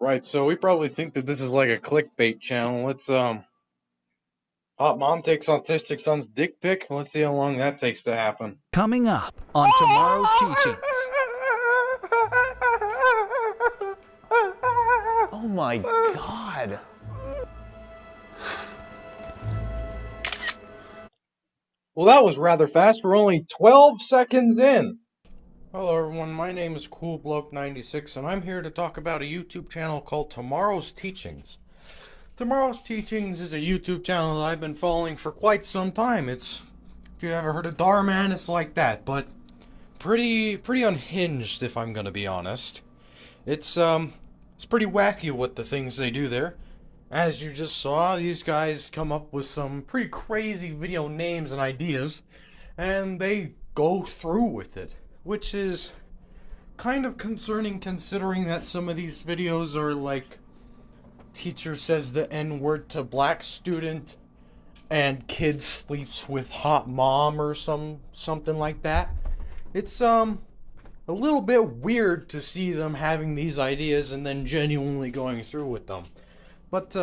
Right, so we probably think that this is like a clickbait channel. Hot mom takes autistic son's dick pic. Let's see how long that takes to happen. Coming up on tomorrow's teachings. Oh my God. Well, that was rather fast. We're only 12 seconds in. Hello, everyone. My name is CoolBloke96, and I'm here to talk about a YouTube channel called Tomorrow's Teachings. Tomorrow's Teachings is a YouTube channel that I've been following for quite some time. If you ever heard of Darman, it's like that, but pretty unhinged, if I'm gonna be honest. It's pretty wacky what the things they do there. As you just saw, these guys come up with some pretty crazy video names and ideas, and they go through with it, which is kind of concerning considering that some of these videos are like teacher says the N-word to black student and kid sleeps with hot mom or something like that. It's a little bit weird to see them having these ideas and then genuinely going through with them. But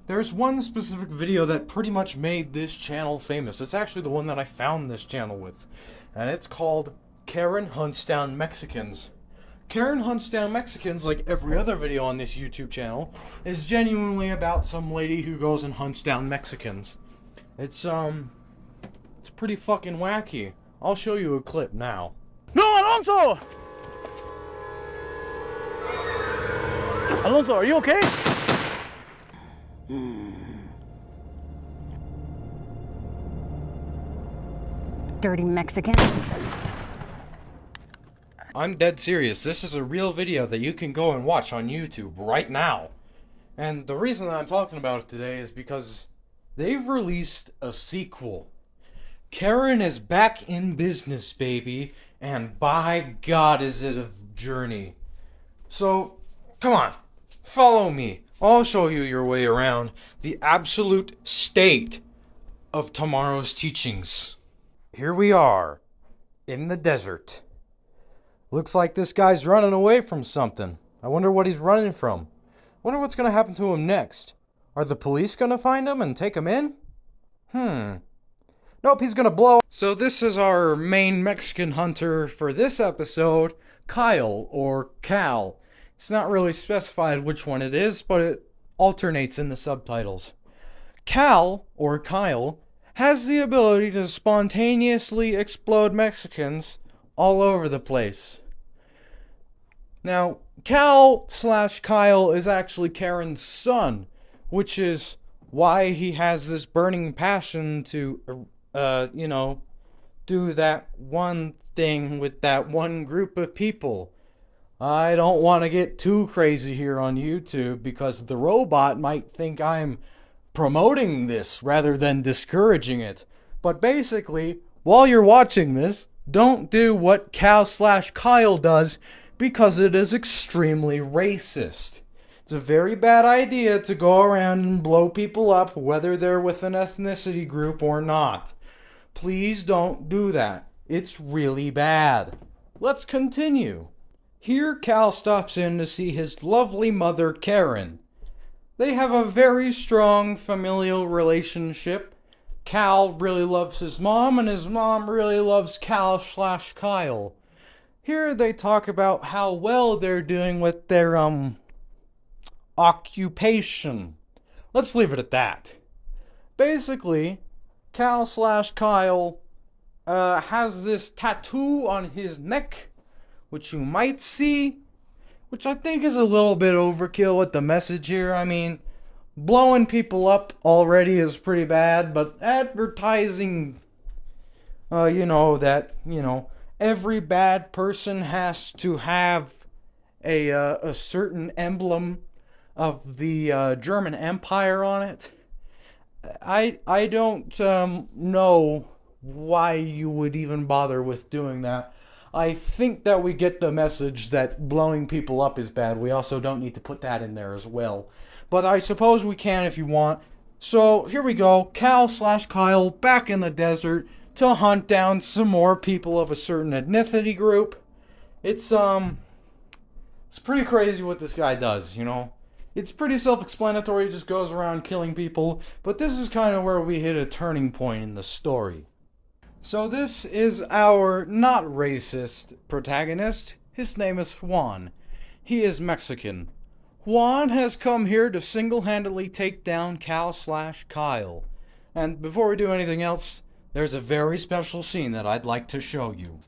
there's one specific video that pretty much made this channel famous. It's actually the one that I found this channel with, and it's called Karen Hunts Down Mexicans. Karen Hunts Down Mexicans, like every other video on this YouTube channel, is genuinely about some lady who goes and hunts down Mexicans. It's pretty fucking wacky. I'll show you a clip now. No, Alonso! Alonso, are you okay? Dirty Mexican. I'm dead serious. This is a real video that you can go and watch on YouTube right now. And the reason that I'm talking about it today is because they've released a sequel. Karen is back in business, baby, and by God is it a journey. So, come on, follow me. I'll show you your way around the absolute state of tomorrow's teachings. Here we are, in the desert. Looks like this guy's running away from something. I wonder what he's running from. Wonder what's gonna happen to him next. Are the police gonna find him and take him in? Nope, he's gonna blow. So this is our main Mexican hunter for this episode, Kyle, or Cal. It's not really specified which one it is, but it alternates in the subtitles. Cal, or Kyle, has the ability to spontaneously explode Mexicans all over the place. Now, Cal/Kyle is actually Karen's son, which is why he has this burning passion to, do that one thing with that one group of people. I don't want to get too crazy here on YouTube because the robot might think I'm promoting this rather than discouraging it. But basically, while you're watching this, don't do what Cal/Kyle does because it is extremely racist. It's a very bad idea to go around and blow people up whether they're with an ethnicity group or not. Please don't do that. It's really bad. Let's continue. Here Cal stops in to see his lovely mother, Karen. They have a very strong familial relationship. Cal really loves his mom, and his mom really loves Cal/Kyle. Here they talk about how well they're doing with their, occupation. Let's leave it at that. Basically, Cal/Kyle, has this tattoo on his neck, which you might see, which I think is a little bit overkill with the message here. I mean, blowing people up already is pretty bad, but advertising, every bad person has to have a certain emblem of the German Empire on it. I don't know why you would even bother with doing that. I think that we get the message that blowing people up is bad. We also don't need to put that in there as well. But I suppose we can if you want. So here we go. Cal/Kyle back in the desert to hunt down some more people of a certain ethnicity group. It's It's pretty crazy what this guy does, you know? It's pretty self-explanatory, he just goes around killing people, but this is kind of where we hit a turning point in the story. So this is our not racist protagonist. His name is Juan. He is Mexican. Juan has come here to single-handedly take down Cal/Kyle. And before we do anything else, there's a very special scene that I'd like to show you.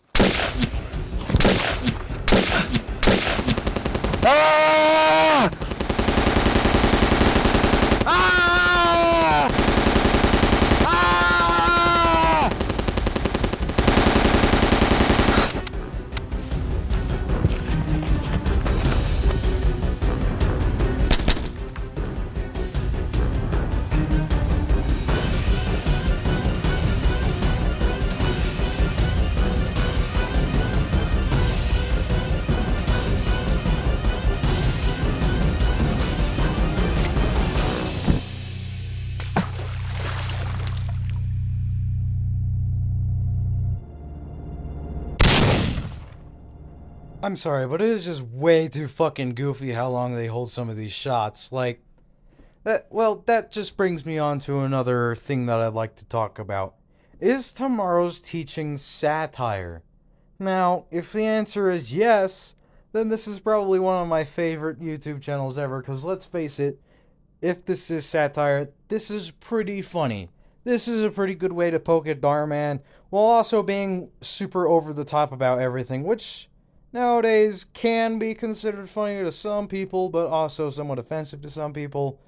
Ah! Ah! Ah! I'm sorry, but it is just way too fucking goofy how long they hold some of these shots. Like, that just brings me on to another thing that I'd like to talk about. Is tomorrow's teaching satire? Now, if the answer is yes, then this is probably one of my favorite YouTube channels ever, because let's face it, if this is satire, this is pretty funny. This is a pretty good way to poke at Darman, while also being super over the top about everything, which nowadays can be considered funny to some people, but also somewhat offensive to some people.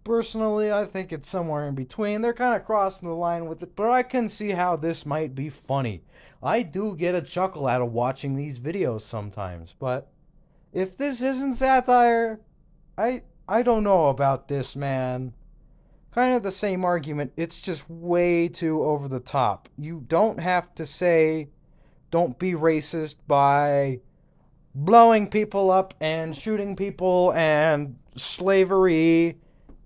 Personally, I think it's somewhere in between. They're kind of crossing the line with it, but I can see how this might be funny. I do get a chuckle out of watching these videos sometimes, but if this isn't satire, I don't know about this, man. Kind of the same argument, it's just way too over the top. You don't have to say, don't be racist by blowing people up and shooting people and slavery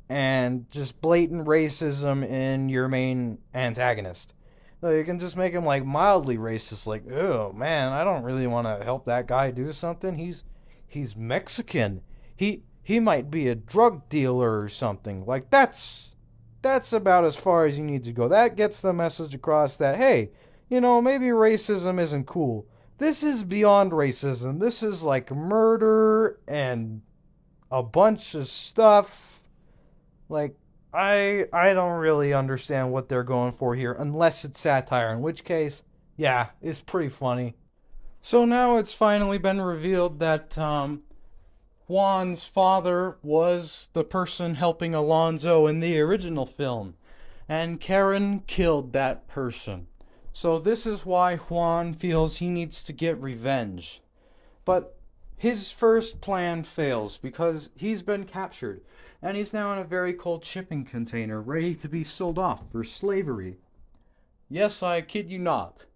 and just blatant racism in your main antagonist. You can just make him like mildly racist, like, oh man, I don't really want to help that guy do something. He's Mexican. He might be a drug dealer or something. Like that's about as far as you need to go. That gets the message across that, hey, you know, maybe racism isn't cool. This is beyond racism. This is like murder and a bunch of stuff. Like, I don't really understand what they're going for here, unless it's satire, in which case, yeah, it's pretty funny. So now it's finally been revealed that Juan's father was the person helping Alonzo in the original film, and Karen killed that person. So this is why Juan feels he needs to get revenge. But his first plan fails because he's been captured, and he's now in a very cold shipping container ready to be sold off for slavery. Yes, I kid you not.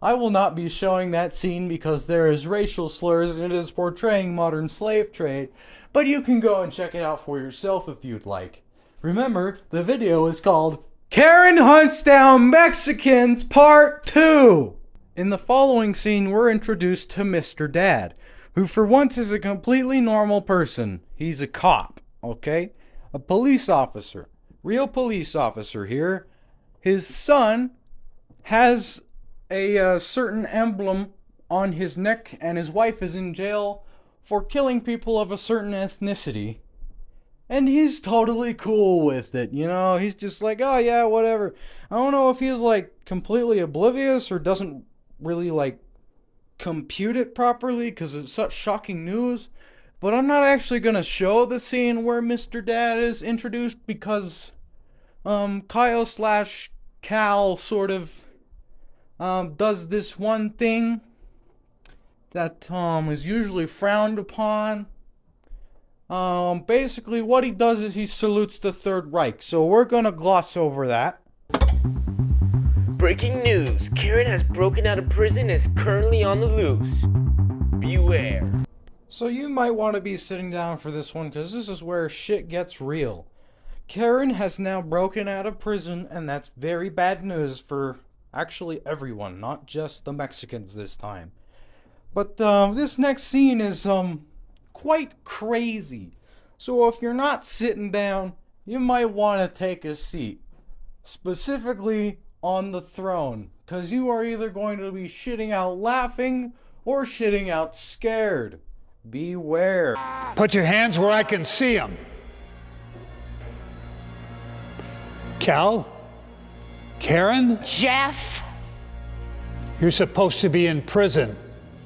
I will not be showing that scene because there is racial slurs and it is portraying modern slave trade, but you can go and check it out for yourself if you'd like. Remember, the video is called Karen Hunts Down Mexicans Part 2! In the following scene, we're introduced to Mr. Dad, who for once is a completely normal person. He's a cop, okay? A police officer. Real police officer here. His son has a certain emblem on his neck, and his wife is in jail for killing people of a certain ethnicity. And he's totally cool with it, you know? He's just like, oh yeah, whatever. I don't know if he's like completely oblivious or doesn't really like compute it properly because it's such shocking news. But I'm not actually going to show the scene where Mr. Dad is introduced because Kyle/Cal sort of does this one thing that is usually frowned upon. Basically what he does is he salutes the Third Reich. So we're gonna gloss over that. Breaking news. Karen has broken out of prison and is currently on the loose. Beware. So you might want to be sitting down for this one because this is where shit gets real. Karen has now broken out of prison, and that's very bad news for actually everyone, not just the Mexicans this time. But this next scene is quite crazy. So if you're not sitting down, you might want to take a seat. Specifically on the throne, because you are either going to be shitting out laughing or shitting out scared. Beware. Put your hands where I can see them. Cal? Karen? Jeff, You're supposed to be in prison.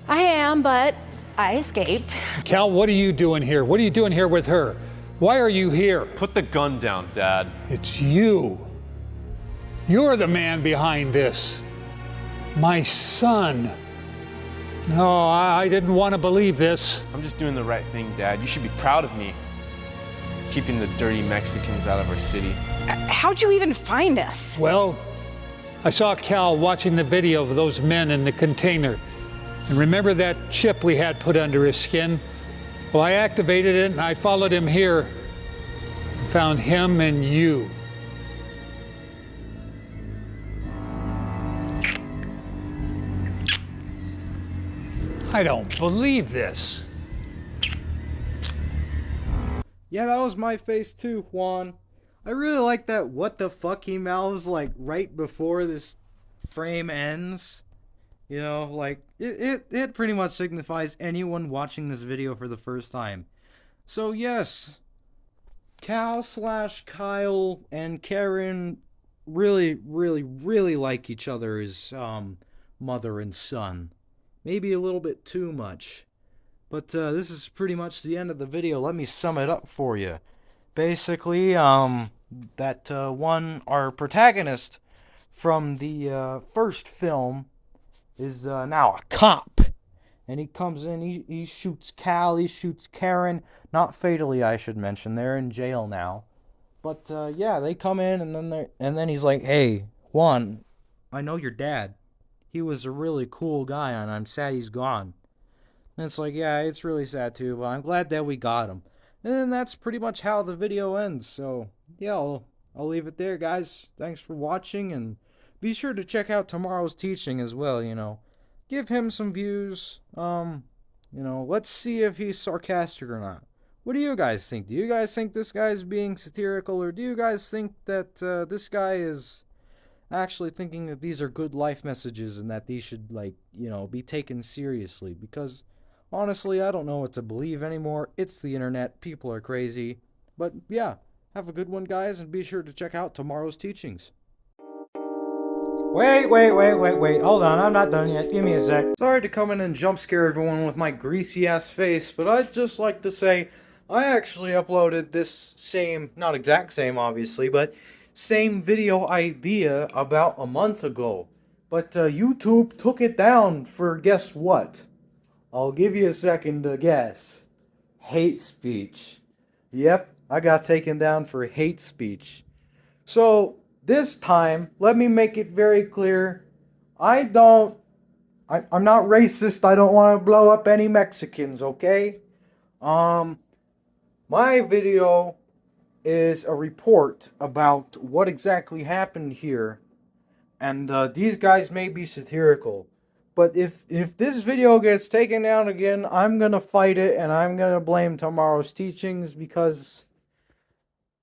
I am, but I escaped. Cal, what are you doing here? What are you doing here with her? Why are you here? Put the gun down, Dad. It's you. You're the man behind this. My son. No, I didn't want to believe this. I'm just doing the right thing, Dad. You should be proud of me. Keeping the dirty Mexicans out of our city. How'd you even find us? Well, I saw Cal watching the video of those men in the container. And remember that chip we had put under his skin? Well, I activated it and I followed him here. And found him and you. I don't believe this. Yeah, that was my face too, Juan. I really like that what the fuck he mouths like right before this frame ends. You know, like it pretty much signifies anyone watching this video for the first time. So yes, Cal/Kyle and Karen really like each other as mother and son. Maybe a little bit too much. But this is pretty much the end of the video. Let me sum it up for you. Basically, our protagonist from the first film is now a cop. And he comes in, he shoots Cal, he shoots Karen. Not fatally, I should mention. They're in jail now. But yeah, they come in and then he's like, "Hey, Juan, I know your dad. He was a really cool guy and I'm sad he's gone." And it's like, yeah, it's really sad too, but I'm glad that we got him. And then that's pretty much how the video ends. So, yeah, I'll leave it there, guys. Thanks for watching, and be sure to check out tomorrow's teaching as well, you know. Give him some views. Let's see if he's sarcastic or not. What do you guys think? Do you guys think this guy's being satirical, or do you guys think that this guy is actually thinking that these are good life messages and that these should, be taken seriously? Because honestly, I don't know what to believe anymore. It's the internet. People are crazy. But yeah, have a good one, guys, and be sure to check out tomorrow's teachings. Wait. Hold on, I'm not done yet. Give me a sec. Sorry to come in and jump scare everyone with my greasy ass face, but I'd just like to say I actually uploaded this same, not exact same obviously, but same video idea about a month ago. But YouTube took it down for guess what? I'll give you a second to guess. Hate speech. Yep, I got taken down for hate speech. So, this time, let me make it very clear. I'm not racist. I don't want to blow up any Mexicans, okay? My video is a report about what exactly happened here. And these guys may be satirical. But if this video gets taken down again, I'm going to fight it and I'm going to blame tomorrow's teachings because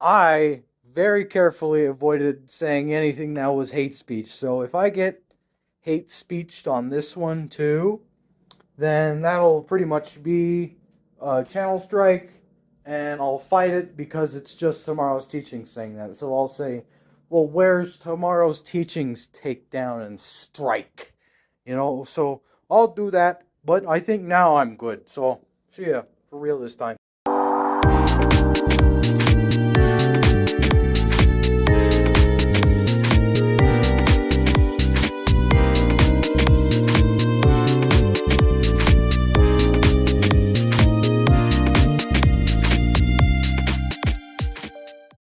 I very carefully avoided saying anything that was hate speech. So if I get hate speeched on this one too, then that'll pretty much be a channel strike and I'll fight it because it's just tomorrow's teachings saying that. So I'll say, well, where's tomorrow's teachings take down and strike? So I'll do that, but I think now I'm good. So, see ya, for real this time.